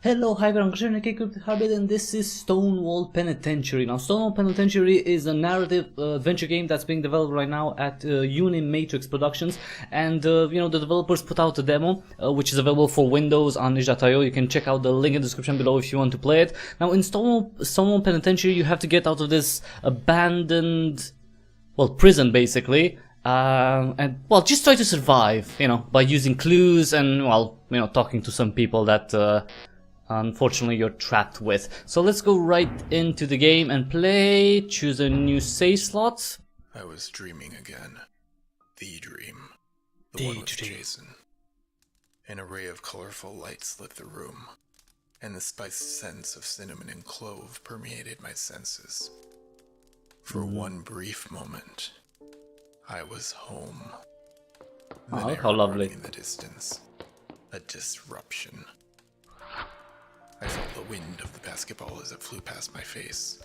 Hello, hi there, I'm Inmate Diary Cryptic Hybrid, and this is Stonewall Penitentiary. Now, Stonewall Penitentiary is a narrative adventure game that's being developed right now at Unimatrix Productions, and the developers put out a demo, which is available for Windows on itch.io. You can check out the link in the description below if you want to play it. Now, in Stonewall Penitentiary, you have to get out of this abandoned, prison basically. And just try to survive, by using clues and, talking to some people that, unfortunately you're trapped with. So let's go right into the game and play. Choose a new save slot. I was dreaming again. The dream. The one with Jason. An array of colorful lights lit the room, and the spiced scents of cinnamon and clove permeated my senses. For one brief moment, I was home. Oh, how lovely. In the distance, a disruption. I felt the wind of the basketball as it flew past my face,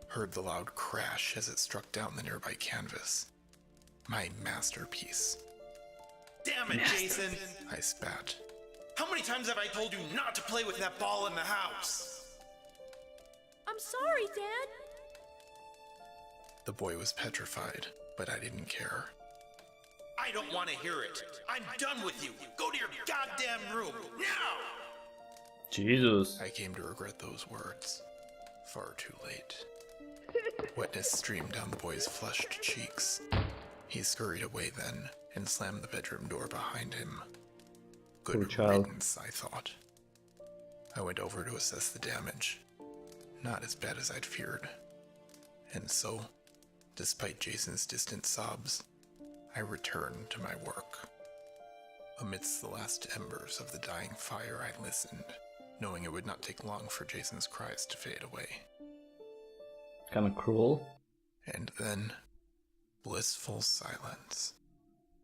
heard the loud crash as it struck down the nearby canvas. My masterpiece. Damn it, Jason! I spat. How many times have I told you not to play with that ball in the house? I'm sorry, Dad. The boy was petrified, but I didn't care. I don't want to hear it. I'm done with you. Go to your goddamn room, now! Jesus. I came to regret those words. Far too late. Wetness streamed down the boy's flushed cheeks. He scurried away then, and slammed the bedroom door behind him. Good riddance, I thought. I went over to assess the damage. Not as bad as I'd feared. And so, despite Jason's distant sobs, I returned to my work. Amidst the last embers of the dying fire, I listened, knowing it would not take long for Jason's cries to fade away. Kind of cruel. And then, blissful silence.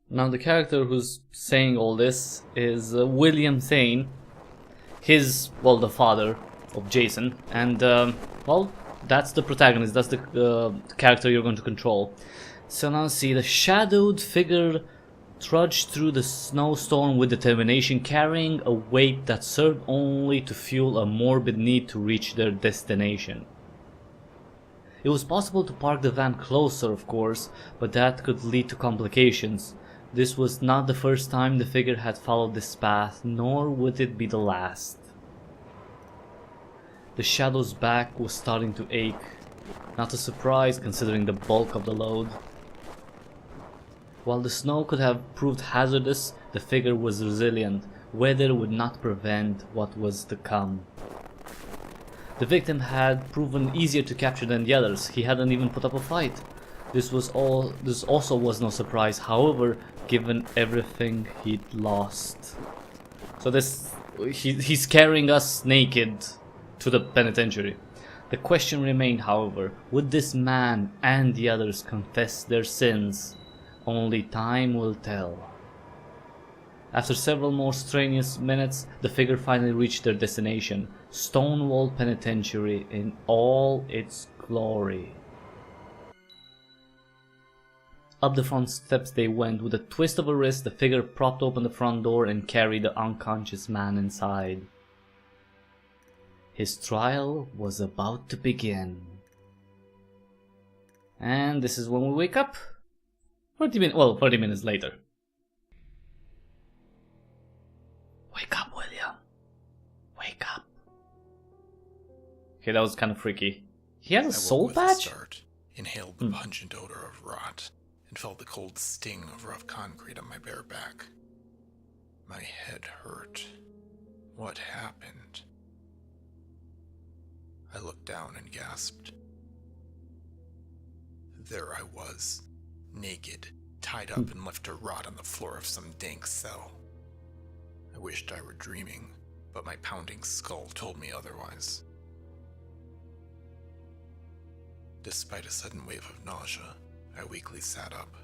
Now the character who's saying all this is William Thane. He's, the father of Jason. And, that's the protagonist. That's the character you're going to control. So now see, the shadowed figure trudged through the snowstorm with determination, carrying a weight that served only to fuel a morbid need to reach their destination. It was possible to park the van closer, of course, but that could lead to complications. This was not the first time the figure had followed this path, nor would it be the last. The shadow's back was starting to ache. Not a surprise considering the bulk of the load. While the snow could have proved hazardous, the figure was resilient. Weather would not prevent what was to come. The victim had proven easier to capture than the others. He hadn't even put up a fight. This also was no surprise, however, given everything he'd lost. So he's carrying us naked to the penitentiary. The question remained, however, would this man and the others confess their sins? Only time will tell. After several more strenuous minutes, the figure finally reached their destination, Stonewall Penitentiary in all its glory. Up the front steps they went. With a twist of a wrist, the figure propped open the front door and carried the unconscious man inside. His trial was about to begin. And this is when we wake up. 30 minutes later. Wake up, William. Wake up. Okay, that was kind of freaky. He has a soul patch? Inhaled the pungent odor of rot, and felt the cold sting of rough concrete on my bare back. My head hurt. What happened? I looked down and gasped. There I was, naked, tied up and left to rot on the floor of some dank cell. I wished I were dreaming, but my pounding skull told me otherwise. Despite a sudden wave of nausea, I weakly sat up.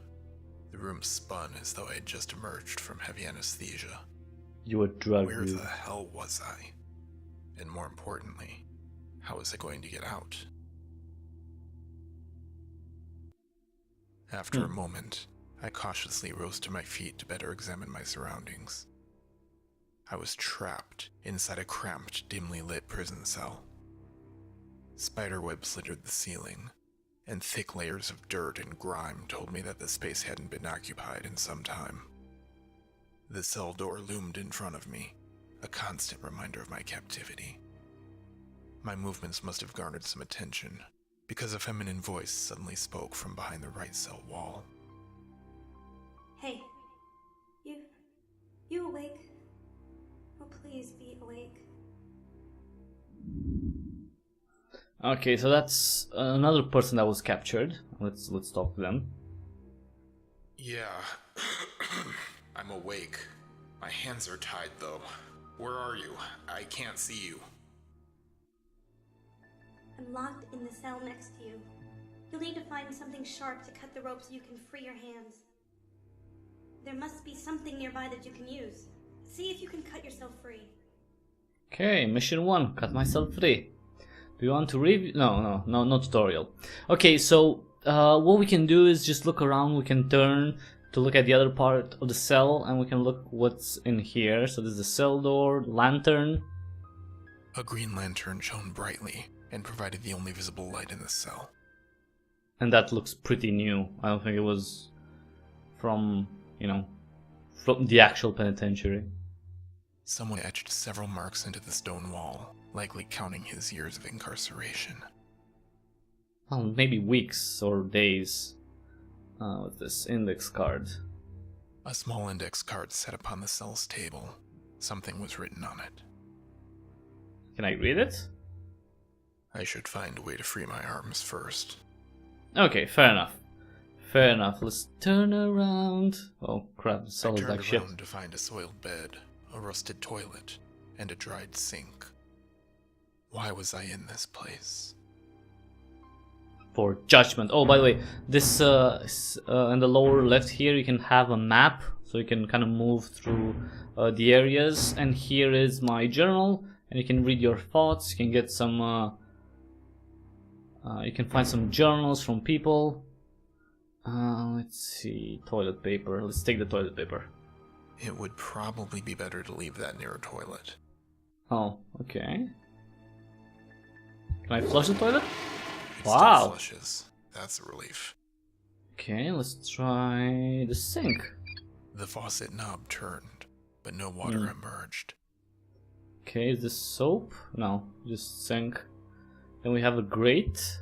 The room spun as though I had just emerged from heavy anesthesia. You were drugged. Where the hell was I? And more importantly, how was I going to get out? After a moment, I cautiously rose to my feet to better examine my surroundings. I was trapped inside a cramped, dimly lit prison cell. Spiderwebs littered the ceiling, and thick layers of dirt and grime told me that the space hadn't been occupied in some time. The cell door loomed in front of me, a constant reminder of my captivity. My movements must have garnered some attention, because a feminine voice suddenly spoke from behind the right cell wall. Hey, you awake? Oh, please be awake. Okay, so that's another person that was captured. Let's talk to them. Yeah, I'm awake. My hands are tied though. Where are you? I can't see you. I'm locked in the cell next to you. You'll need to find something sharp to cut the rope so you can free your hands. There must be something nearby that you can use. See if you can cut yourself free. Okay, mission 1, cut myself free. Do you want to review? No tutorial. Okay, so what we can do is just look around. We can turn to look at the other part of the cell, and we can look what's in here. So there's the cell door, lantern. A green lantern shone brightly and provided the only visible light in the cell. And that looks pretty new. I don't think it was from, from the actual penitentiary. Someone etched several marks into the stone wall, likely counting his years of incarceration. Well, maybe weeks or days. With this index card. A small index card sat upon the cell's table. Something was written on it. Can I read it? I should find a way to free my arms first. Okay, fair enough. Fair enough. Let's turn around. Oh crap, the cell I is turned like shit. around to find a soiled bed, a rusted toilet, and a dried sink. Why was I in this place? For judgment. Oh, by the way, this in the lower left here you can have a map, so you can kind of move through the areas. And here is my journal, and you can read your thoughts. You can get some. You can find some journals from people. Let's see, toilet paper. Let's take the toilet paper. It would probably be better to leave that near a toilet. Oh, okay. Can I flush the toilet? It Wow. still flushes. That's a relief. Okay, let's try the sink. The faucet knob turned, but no water emerged. Okay, is this soap? No, just sink. Then we have a grate.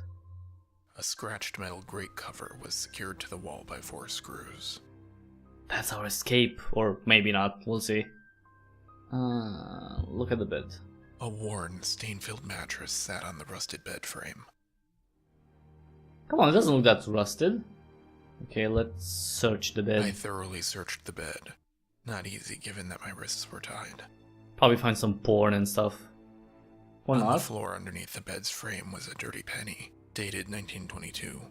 A scratched metal grate cover was secured to the wall by 4 screws. That's our escape, or maybe not, we'll see. Look at the bed. A worn, stain-filled mattress sat on the rusted bed frame. Come on, it doesn't look that rusted. Okay, let's search the I bed. thoroughly searched the bed. Not easy given that my wrists were tied. Probably find some porn and stuff. Or On the not. floor underneath the bed's frame was a dirty penny, dated 1922.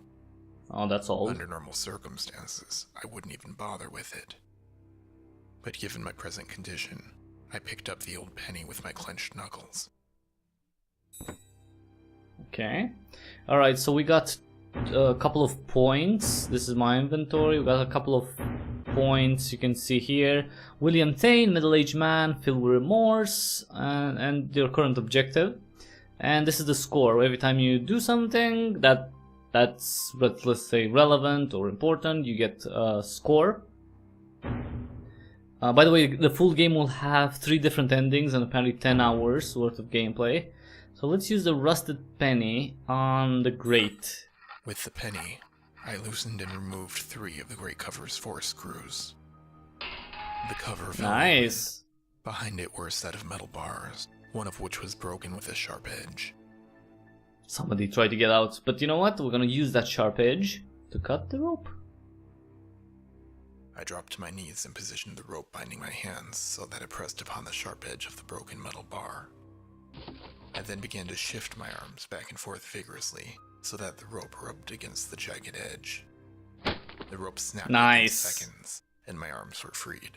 Oh, that's old. Under normal circumstances, I wouldn't even bother with it. But given my present condition, I picked up the old penny with my clenched knuckles. Okay. Alright, so we got a couple of points. This is my inventory. We got a couple of points you can see here. William Thane, middle-aged man, filled with remorse, and your current objective. And this is the score. Every time you do something that's let's say relevant or important, you get a score. By the way, the full game will have 3 different endings and apparently 10 hours worth of gameplay. So let's use the rusted penny on the grate. With the penny, I loosened and removed 3 of the grate cover's 4 screws. The cover fell Nice. open. Behind it were a set of metal bars, one of which was broken with a sharp edge. Somebody tried to get out, but you know what? We're gonna use that sharp edge to cut the rope. I dropped to my knees and positioned the rope binding my hands so that it pressed upon the sharp edge of the broken metal bar. I then began to shift my arms back and forth vigorously so that the rope rubbed against the jagged edge. The rope snapped within seconds, and my arms were freed.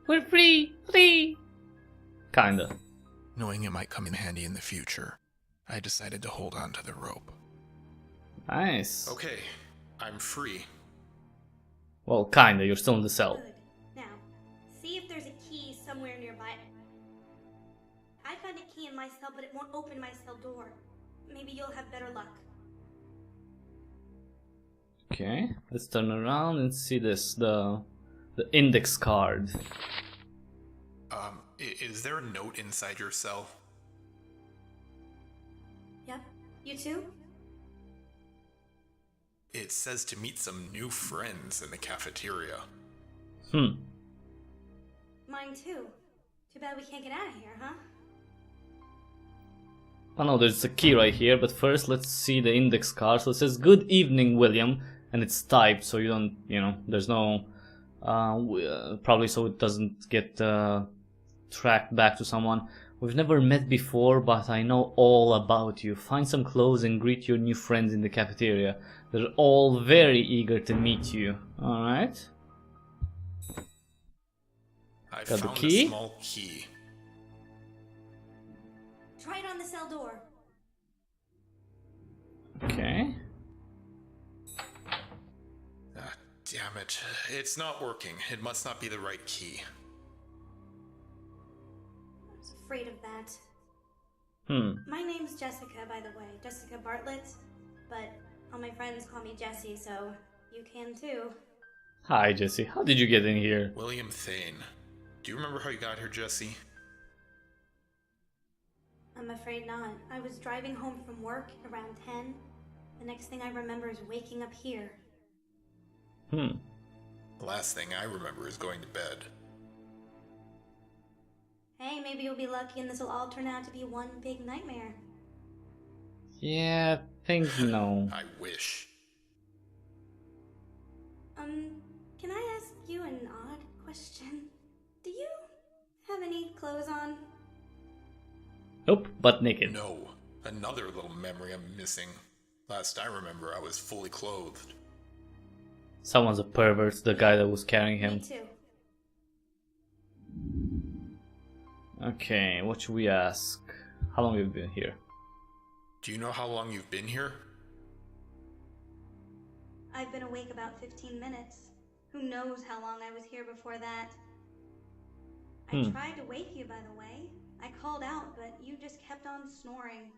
We're free! Free! Kinda. Knowing it might come in handy in the future, I decided to hold on to the rope. Nice. Okay, I'm free. Well, kinda. You're still in the cell. Good. Now, see if there's a key somewhere nearby. I found a key in my cell, but it won't open my cell door. Maybe you'll have better luck. Okay, let's turn around and see this, the index card. Is there a note inside your cell? Yep. You too? It says to meet some new friends in the cafeteria. Hmm. Mine too. Too bad we can't get out of here, huh? Oh no, there's a key right here, but first let's see the index card. So it says, "Good evening, William," and it's typed, so you don't, there's no, probably so it doesn't get tracked back to someone. "We've never met before, but I know all about you. Find some clothes and greet your new friends in the cafeteria. They're all very eager to meet you." Alright. I Got the found key? a small key. Try it on the cell door. Okay. Ah, damn it. It's not working. It must not be the right key. I was afraid of that. Hmm. My name's Jessica, by the way. Jessica Bartlett. But all my friends call me Jessee, so you can too. Hi, Jesse. How did you get in here? William Thane. Do you remember how you got here, Jesse? I'm afraid not. I was driving home from work around 10. The next thing I remember is waking up here. Hmm. The last thing I remember is going to bed. Hey, maybe you'll be lucky and this will all turn out to be one big nightmare. Yeah, think no. I wish. Can I ask you an odd question? Do you have any clothes on? Nope, butt naked. No. Another little memory I'm missing. Last I remember, I was fully clothed. Someone's a pervert, the guy that was carrying Me him. too. Okay, what should we ask? How long have you been here? Do you know how long you've been here? I've been awake about 15 minutes. Who knows how long I was here before that? I tried to wake you, by the way. I called out, but you just kept on snoring.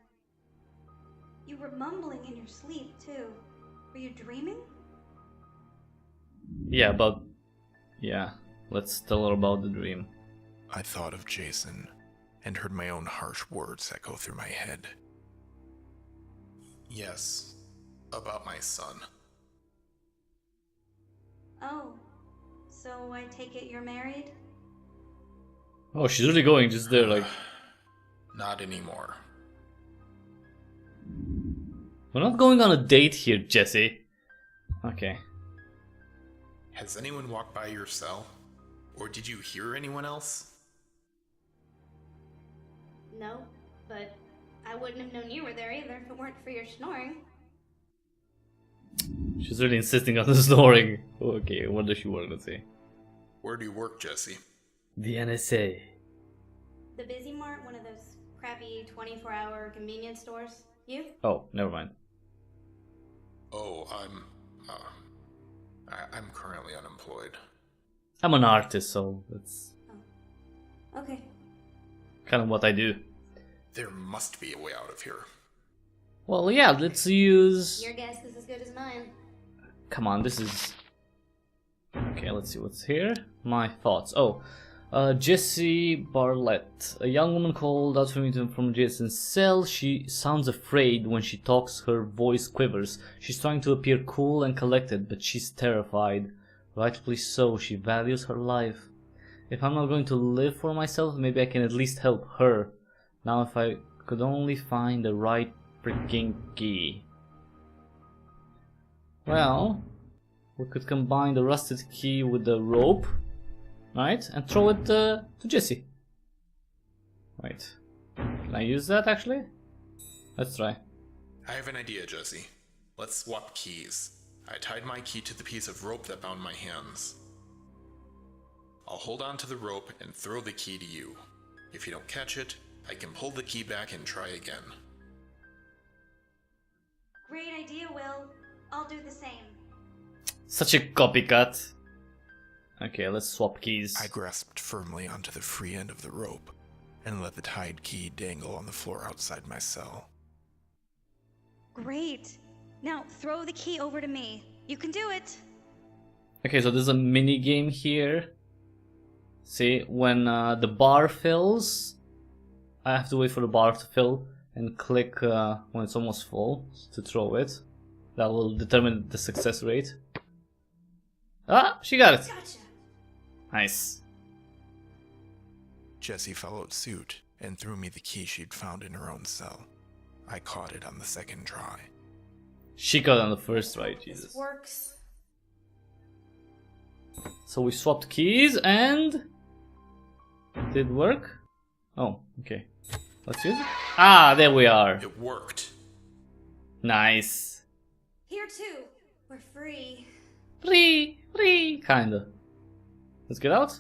You were mumbling in your sleep, too. Were you dreaming? Yeah, let's tell her about the dream. I thought of Jason and heard my own harsh words echo through my head. Yes, about my son. Oh, so I take it you're married? Oh, she's really going just there, like... Not anymore. We're not going on a date here, Jesse. Okay. Has anyone walked by your cell? Or did you hear anyone else? No, but I wouldn't have known you were there either if it weren't for your snoring. She's really insisting on the snoring. Okay, what does she work? Let's see. Where do you work, Jesse? The NSA. The Busy Mart, one of those crappy 24-hour convenience stores. You? Oh, never mind. Oh, I'm currently unemployed. I'm an artist, so that's Oh. Okay. kind of what I do. There must be a way out of here. Well, yeah, let's use... Your guess is as good as mine. Come on, this is... Okay, let's see what's here. My thoughts. Oh, Jessee Bartlett. A young woman called out from Jason's cell. She sounds afraid when she talks. Her voice quivers. She's trying to appear cool and collected, but she's terrified. Rightfully so. She values her life. If I'm not going to live for myself, maybe I can at least help her. Now, if I could only find the right freaking key. Well, we could combine the rusted key with the rope, right? And throw it to Jessee. Wait, can I use that actually? Let's try. I have an idea, Jesse. Let's swap keys. I tied my key to the piece of rope that bound my hands. I'll hold on to the rope and throw the key to you. If you don't catch it, I can pull the key back and try again. Great idea, Will. I'll do the same. Such a copycat. Okay, let's swap keys. I grasped firmly onto the free end of the rope and let the tied key dangle on the floor outside my cell. Great. Now throw the key over to me. You can do it. Okay, so there's a mini game here. See, when the bar fills, I have to wait for the bar to fill and click when it's almost full to throw it. That will determine the success rate. Ah, she got it. Gotcha. Nice. Jessee followed suit and threw me the key she'd found in her own cell. I caught it on the second try. She got it on the first try, Jesus. This works. So we swapped keys and did work? Oh, okay. Let's use it. Ah, there we are. It worked. Nice. Here too. We're free. Free, kinda. Let's get out.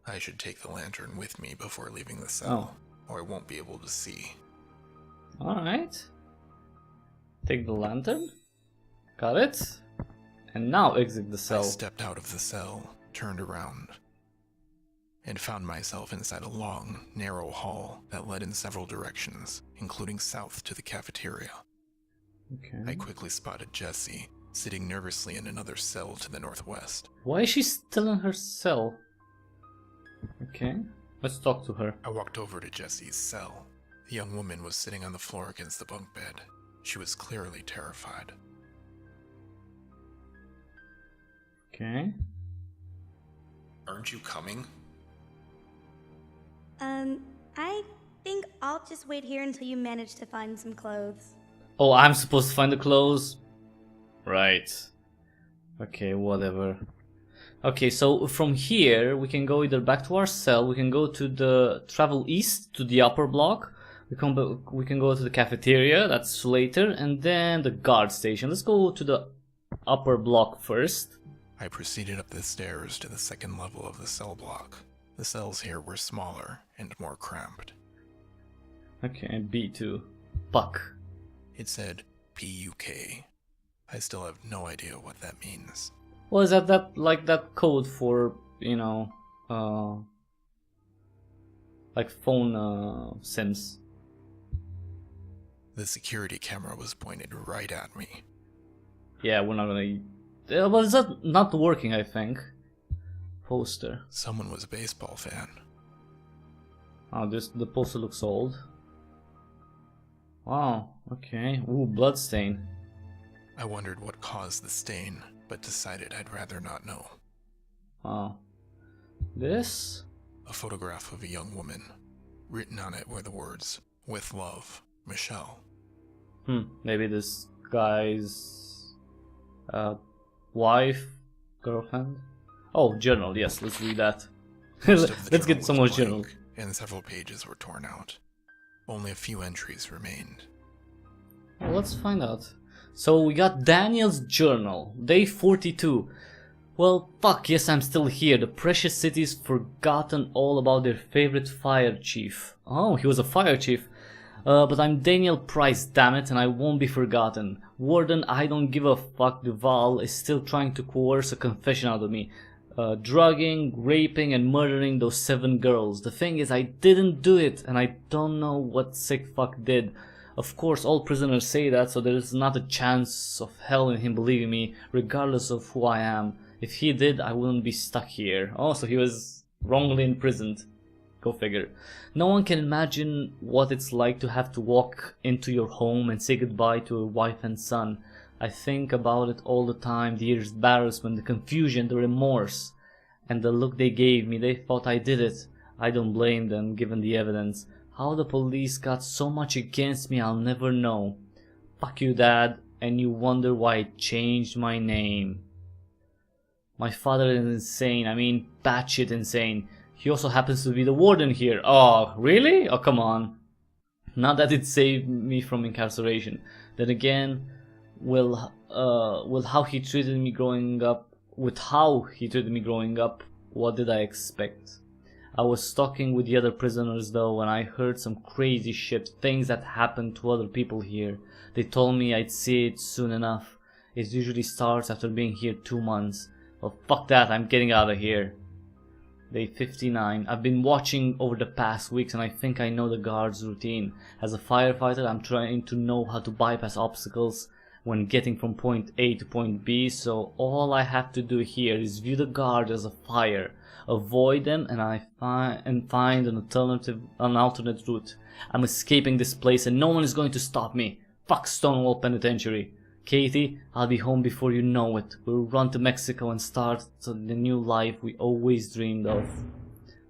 I should take the lantern with me before leaving the cell, Oh. or I won't be able to see. Alright. Take the lantern. Got it. And now exit the I cell. stepped out of the cell, turned around, and found myself inside a long, narrow hall that led in several directions, including south to the cafeteria. Okay. I quickly spotted Jessee, sitting nervously in another cell to the northwest. Why is she still in her cell? Okay. Let's talk to her. I walked over to Jessee's cell. The young woman was sitting on the floor against the bunk bed. She was clearly terrified. Okay. Aren't you coming? I think I'll just wait here until you manage to find some clothes. Oh, I'm supposed to find the clothes? Right. Okay, whatever. Okay, so from here we can go either back to our cell, we can go to the travel east to the upper block, we can go to the cafeteria, that's later, and then the guard station. Let's go to the upper block first. I proceeded up the stairs to the second level of the cell block. The cells here were smaller and more cramped. Okay, B2. Puck. It said PUK. I still have no idea what that means. Well, is that like that code for, you know, like phone sims? The security camera was pointed right at me. Yeah, we're not gonna... Well, is that not working, I think? Poster. Someone was a baseball fan. Oh, the poster looks old. Wow, okay. Ooh, bloodstain. I wondered what caused the stain, but decided I'd rather not know. Wow. This? A photograph of a young woman. Written on it were the words, "With love, Michelle." Maybe this guy's wife, girlfriend? Oh, journal, yes, let's read that. Most of the Let's journal get was someone's journal. blank, and several pages were torn out. Only a few entries remained. Well, let's find out. So we got Daniel's journal, day 42. Well, fuck, yes, I'm still here. The precious city's forgotten all about their favorite fire chief. Oh, he was a fire chief. But I'm Daniel Price, damn it, and I won't be forgotten. Warden, I don't give a fuck. Duval is still trying to coerce a confession out of me. Drugging, raping, and murdering those 7 girls. The thing is, I didn't do it, and I don't know what sick fuck did. Of course, all prisoners say that, so there is not a chance of hell in him believing me, regardless of who I am. If he did, I wouldn't be stuck here. Oh, so he was wrongly imprisoned. Go figure. No one can imagine what it's like to have to walk into your home and say goodbye to a wife and son. I think about it all the time, the embarrassment, the confusion, the remorse, and the look they gave me. They thought I did it. I don't blame them, given the evidence. How the police got so much against me, I'll never know. Fuck you, Dad, and you wonder why I changed my name. My father is insane, I mean batshit insane. He also happens to be the warden here. Oh, really? Oh, come on. Not that it saved me from incarceration. Then again, with how he treated me growing up, what did I expect? I was talking with the other prisoners though, and I heard some crazy shit, things that happened to other people here. They told me I'd see it soon enough. It usually starts after being here 2 months. Well, fuck that, I'm getting out of here. Day 59. I've been watching over the past weeks and I think I know the guard's routine. As a firefighter, I'm trying to know how to bypass obstacles when getting from point A to point B, so all I have to do here is view the guard as a fire, avoid them, and find an alternate route. I'm escaping this place and no one is going to stop me. Fuck Stonewall Penitentiary. Katie, I'll be home before you know it. We'll run to Mexico and start the new life we always dreamed of.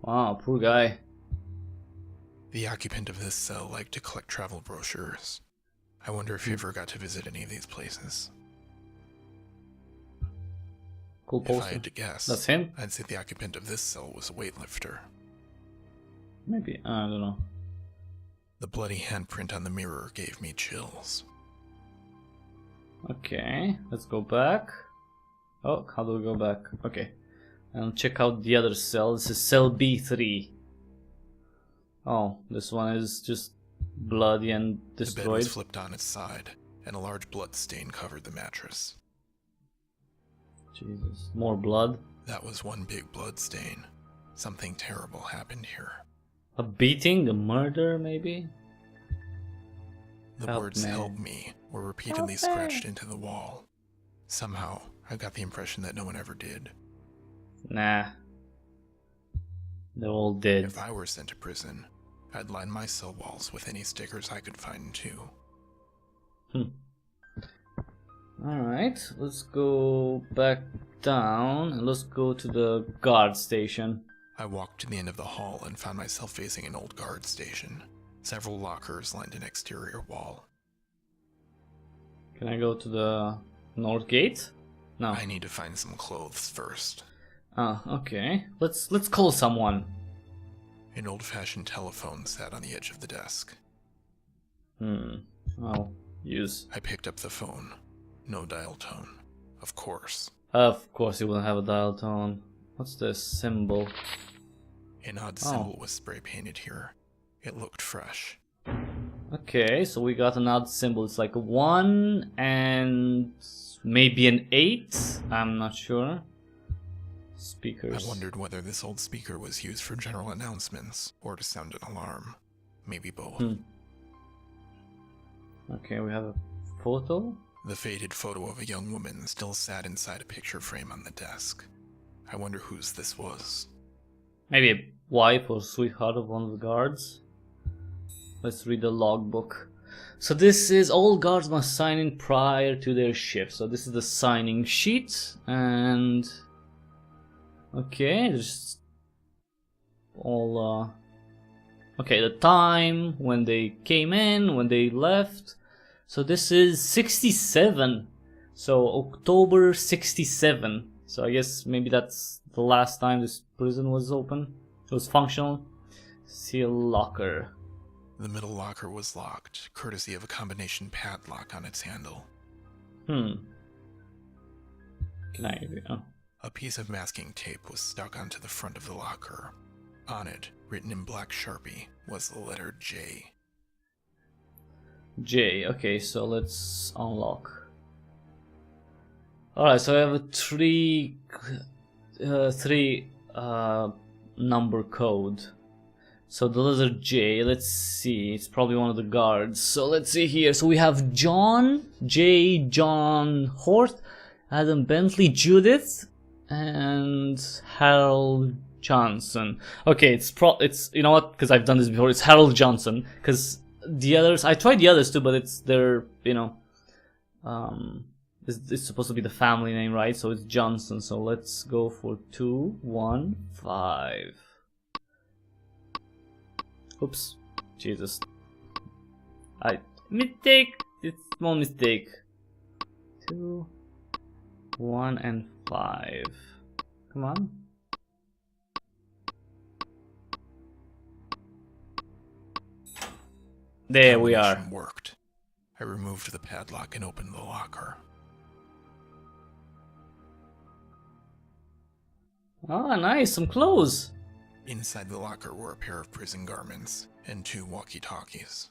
Wow, poor guy. The occupant of this cell liked to collect travel brochures. I wonder if you ever got to visit any of these places. Cool poster. If I had to guess, That's him? I'd say the occupant of this cell was a weightlifter. Maybe, I don't know. The bloody handprint on the mirror gave me chills. Okay, let's go back. Oh, how do we go back? Okay. And check out the other cell. This is cell B3. Oh, this one is just bloody and destroyed. The bed was flipped on its side, and a large blood stain covered the mattress. Jesus, more blood. That was one big blood stain. Something terrible happened here. A beating? A murder, maybe? The Help words me. "help me" were repeatedly scratched into the wall. Somehow, I got the impression that no one ever did. Nah. They're all dead. If I were sent to prison, I'd line my cell walls with any stickers I could find too. Alright, let's go back down and let's go to the guard station. I walked to the end of the hall and found myself facing an old guard station. Several lockers lined an exterior wall. Can I go to the north gate? No. I need to find some clothes first. Ah, okay. Let's call someone. An old-fashioned telephone sat on the edge of the desk. I'll use. I picked up the phone. No dial tone. Of course. Of course you will have a dial tone. What's this symbol? An odd symbol was spray painted here. It looked fresh. Okay, so we got an odd symbol. It's like a 1 and maybe an 8. I'm not sure. Speakers. I wondered whether this old speaker was used for general announcements or to sound an alarm. Maybe both. Okay, we have a photo. The faded photo of a young woman still sat inside a picture frame on the desk. I wonder whose this was. Maybe a wife or sweetheart of one of the guards. Let's read the logbook. So this is all guards must sign in prior to their shift. So this is the signing sheet and okay, there's all okay, the time when they came in, when they left. So this is 67. So October 67. So I guess maybe that's the last time this prison was open. It was functional. Seal locker. The middle locker was locked, courtesy of a combination padlock on its handle. Can I? Oh. A piece of masking tape was stuck onto the front of the locker. On it, written in black Sharpie, was the letter J. J. Okay, so let's unlock. Alright, so I have a three number code. So the letter J, let's see, it's probably one of the guards. So let's see here. So we have John, J, John Hort, Adam Bentley, Judith, and Harold Johnson. Okay, it's you know what? Because I've done this before. It's Harold Johnson. Because the others, I tried the others too, but they're it's supposed to be the family name, right? So it's Johnson. So let's go for 215. Oops, Jesus. Mistake. It's small mistake. 2, 1, and 5. Come on. There we are. Combination worked. I removed the padlock and opened the locker. Ah, nice, some clothes. Inside the locker were a pair of prison garments and 2 walkie-talkies.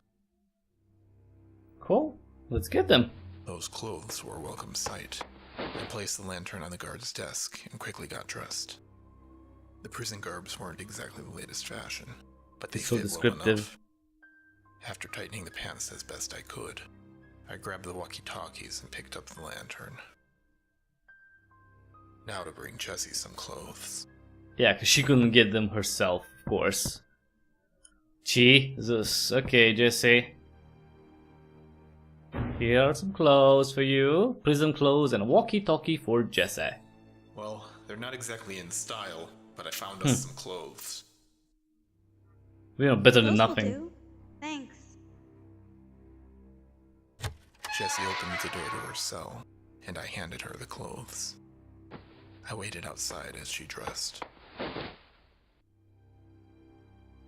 Cool, let's get them. Those clothes were a welcome sight. I placed the lantern on the guard's desk and quickly got dressed. The prison garbs weren't exactly the latest fashion, but they It's so fit well descriptive. enough. After tightening the pants as best I could, I grabbed the walkie-talkies and picked up the lantern. Now to bring Jessee some clothes. Yeah, because she couldn't get them herself, of course. Jesus. Okay, Jessee. Here are some clothes for you. Prison clothes and a walkie-talkie for Jessee. Well, they're not exactly in style, but I found us some clothes. We are better than Those will nothing. do. Thanks. Jessee opened the door to her cell, and I handed her the clothes. I waited outside as she dressed.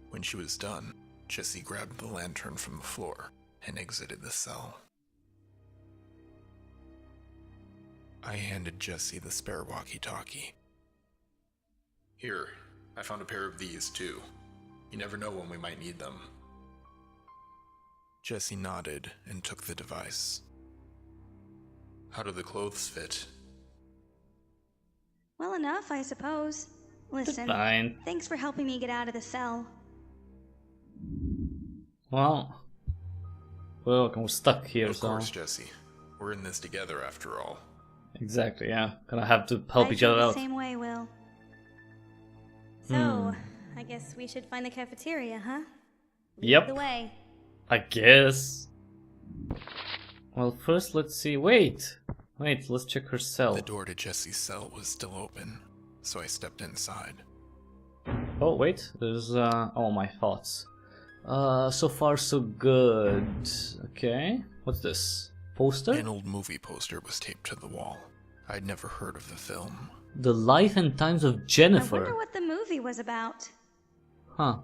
When she was done, Jessee grabbed the lantern from the floor and exited the cell. I handed Jessee the spare walkie-talkie. Here, I found a pair of these too. You never know when we might need them. Jessee nodded and took the device. How do the clothes fit? Well enough, I suppose. Listen, Fine. thanks for helping me get out of the cell. Well, we're stuck here, Of so course, Jessee. We're in this together after all. exactly, yeah. Gonna have to help I each feel other the out. same way, Will. So, I guess we should find the cafeteria, huh? Lead Yep. the way. I guess. Well, first let's see. Wait, let's check her cell. The door to Jesse's cell was still open, so I stepped inside. Oh wait, there's oh, my thoughts. So far so good. Okay, what's this? Poster? An old movie poster was taped to the wall. I'd never heard of the film. The Life and Times of I Jennifer. wonder what the movie was about. Huh.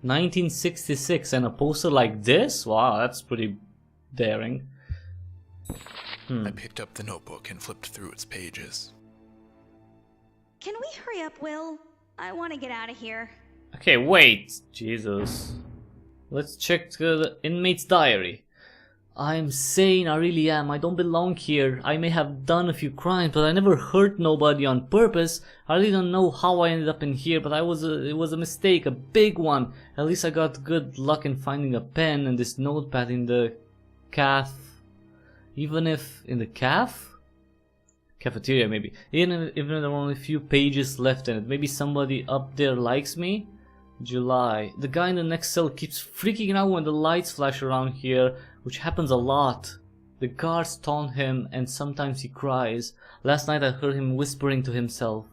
1966 and a poster like this? Wow, that's pretty daring. I picked up the notebook and flipped through its pages. Can we hurry up, Will? I want to get out of here. Okay, wait. Jesus. Let's check the Inmate's Diary. I'm sane, I really am. I don't belong here. I may have done a few crimes, but I never hurt nobody on purpose. I really don't know how I ended up in here, but it was a mistake, a big one. At least I got good luck in finding a pen and this notepad in the even if in the cafeteria maybe. Even if there are only a few pages left in it. Maybe somebody up there likes me. July. The guy in the next cell keeps freaking out when the lights flash around here, which happens a lot. The guards taunt him and sometimes he cries. Last night I heard him whispering to himself.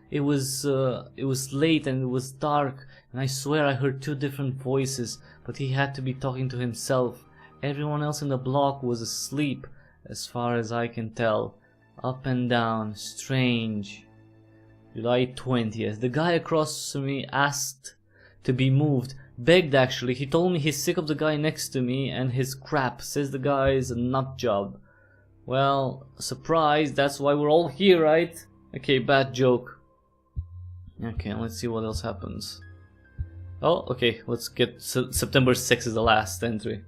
It was late and it was dark, and I swear I heard two different voices, but he had to be talking to himself. Everyone else in the block was asleep, as far as I can tell. Up and down, strange. July 20th. The guy across from me asked to be moved. Begged actually. He told me he's sick of the guy next to me and his crap. Says the guy is a nut job. Well, surprise, that's why we're all here, right? Okay, bad joke. Okay, let's see what else happens. Oh, okay, let's get September 6th is the last entry.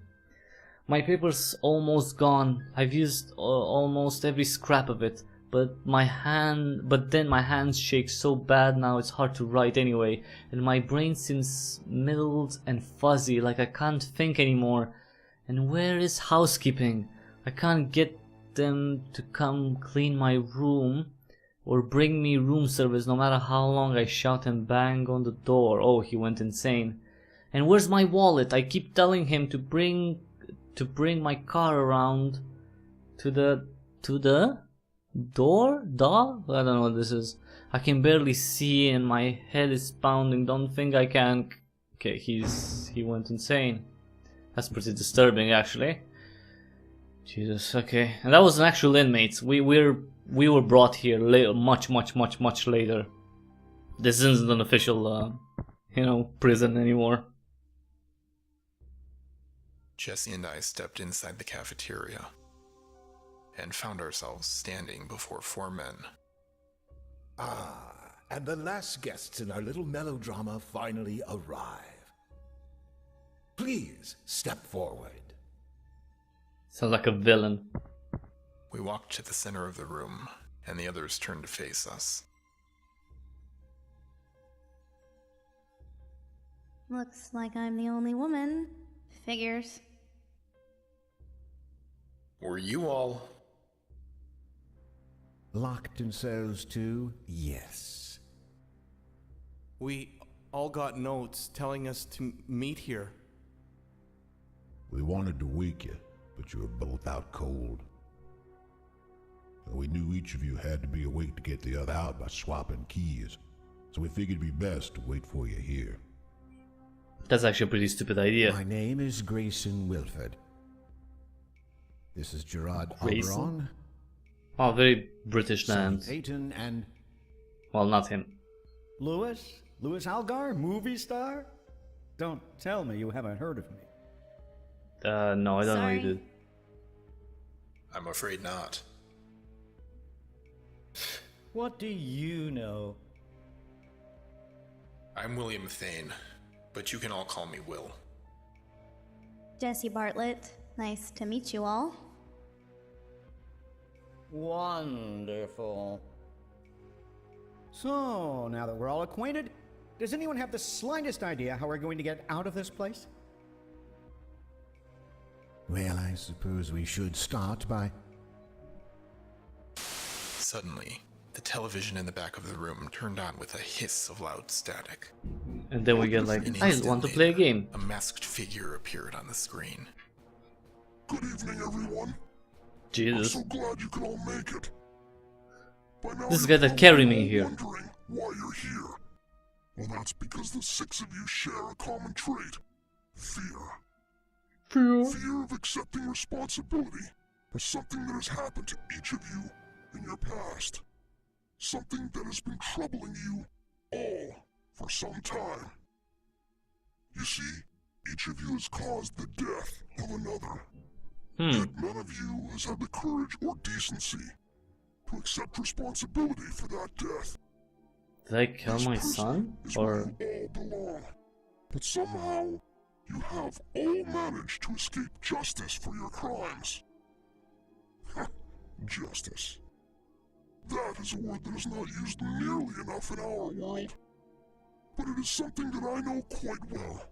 My paper's almost gone. I've used almost every scrap of it. But then my hands shake so bad now it's hard to write anyway, and my brain seems muddled and fuzzy, like I can't think anymore. And where is housekeeping? I can't get them to come clean my room or bring me room service no matter how long I shout and bang on the door. Oh, he went insane. And where's my wallet? I keep telling him to bring my car around to the door? Dog? I don't know what this is. I can barely see and my head is pounding. Don't think I can. Okay, he went insane. That's pretty disturbing actually. Jesus, okay. And that was an actual inmate. We were brought here much later. This isn't an official prison anymore. Jessee and I stepped inside the cafeteria and found ourselves standing before 4 men. Ah, and the last guests in our little melodrama finally arrive. Please step forward. Sounds like a villain. We walked to the center of the room, and the others turned to face us. Looks like I'm the only woman. Figures. Were you all... Locked in cells too? Yes. We all got notes telling us to meet here. We wanted to wake you, but you were both out cold. We knew each of you had to be awake to get the other out by swapping keys, so we figured it'd be best to wait for you here. That's actually a pretty stupid idea. My name is Grayson Wilford. This is Gerard Grayson? Oberon. Oh, very British Son names. Peyton and... Well, not him. Louis? Louis Algar? Movie star? Don't tell me you haven't heard of me. No, I don't know Sorry. you did. I'm afraid not. What do you know? I'm William Thane, but you can all call me Will. Jessee Bartlett. Nice to meet you all. Wonderful. So, now that we're all acquainted, does anyone have the slightest idea how we're going to get out of this place? Well, I suppose we should start by... Suddenly, the television in the back of the room turned on with a hiss of loud static. And then we get like, An I instant want to play a later, game. A masked figure appeared on the screen. Good evening, everyone. I'm Jesus. so glad you could all make it. By now This you're guy that probably carried me all here. wondering why you're here. Well, that's because the 6 of you share a common trait. Fear. Fear of accepting responsibility for something that has happened to each of you in your past. Something that has been troubling you all for some time. You see, each of you has caused the death of another. Yet none of you has had the courage or decency to accept responsibility for that death. Did I kill This my person son? is Or... where you all belong. But somehow, you have all managed to escape justice for your crimes. Justice. That is a word that is not used nearly enough in our world. But it is something that I know quite well.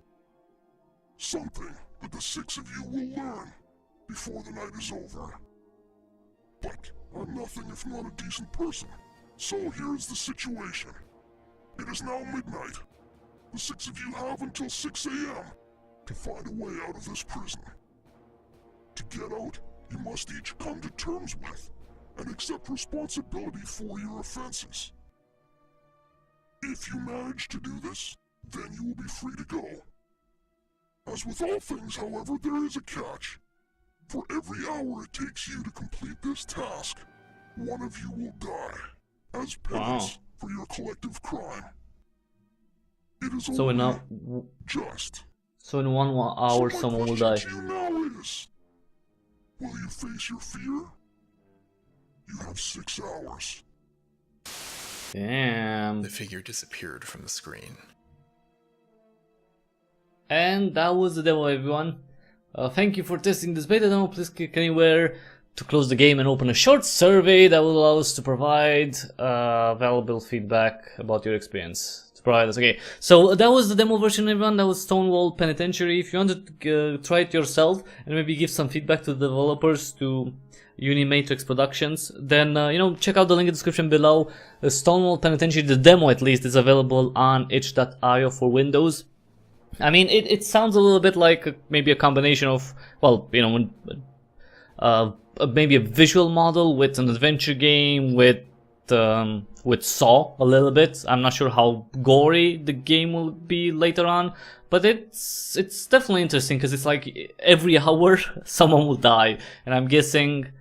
Something that the 6 of you will learn before the night is over. But I'm nothing if not a decent person. So here is the situation. It is now midnight. The 6 of you have until 6 a.m. to find a way out of this prison. To get out, you must each come to terms with and accept responsibility for your offenses. If you manage to do this, then you will be free to go. As with all things, however, there is a catch. For every hour it takes you to complete this task, one of you will die, as penance for your collective crime. It is So in only now, just. so in 1 hour So my someone will die. question to you now is, will you face your fear? You have 6 hours. Damn. The figure disappeared from the screen. And that was the demo, everyone. Thank you for testing this beta demo. Please click anywhere to close the game and open a short survey that will allow us to provide valuable feedback about your experience. To provide us. Okay, so that was the demo version, everyone. That was Stonewall Penitentiary. If you wanted to try it yourself and maybe give some feedback to the developers, to Unimatrix Productions, then you know, check out the link in the description below. Stonewall Penitentiary, the demo at least, is available on itch.io for Windows. I mean, it sounds a little bit like maybe a combination of, well, you know, maybe a visual model with an adventure game with Saw a little bit. I'm not sure how gory the game will be later on, but it's definitely interesting because it's like every hour someone will die, and I'm guessing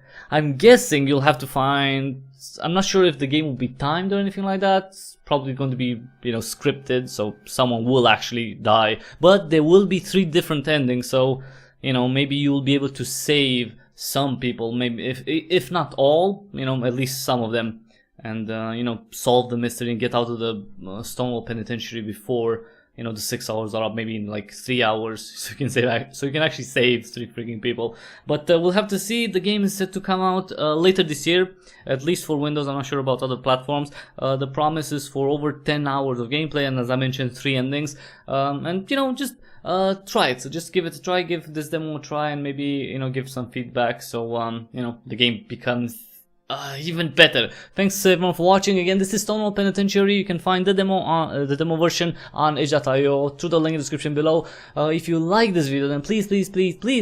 you'll have to find. I'm not sure if the game will be timed or anything like that. It's probably going to be, you know, scripted, so someone will actually die. But there will be 3 different endings, so, you know, maybe you'll be able to save some people, maybe if not all, you know, at least some of them, and you know, solve the mystery and get out of the Stonewall Penitentiary before you know, the 6 hours are up maybe in like 3 hours, so you can save, so you can actually save 3 freaking people. But we'll have to see. The game is set to come out later this year, at least for Windows. I'm not sure about other platforms. The promise is for over 10 hours of gameplay, and as I mentioned, 3 endings. And you know, just try it. So just give it a try, give this demo a try, and maybe, you know, give some feedback, so you know, the game becomes even better. Thanks everyone for watching. Again, this is Stonewall Penitentiary. You can find the demo version on itch.io through the link in the description below. If you like this video, then please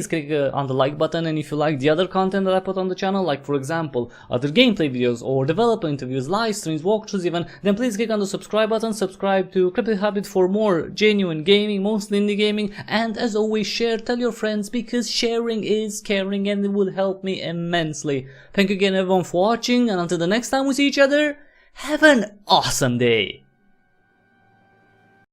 click on the like button, and if you like the other content that I put on the channel, like for example other gameplay videos or developer interviews, live streams, walkthroughs even, then please click on the subscribe button. Subscribe to Cryptic Hybrid for more genuine gaming, mostly indie gaming, and as always, share, tell your friends, because sharing is caring and it will help me immensely. Thank you again everyone for watching, and until the next time we see each other, have an awesome day.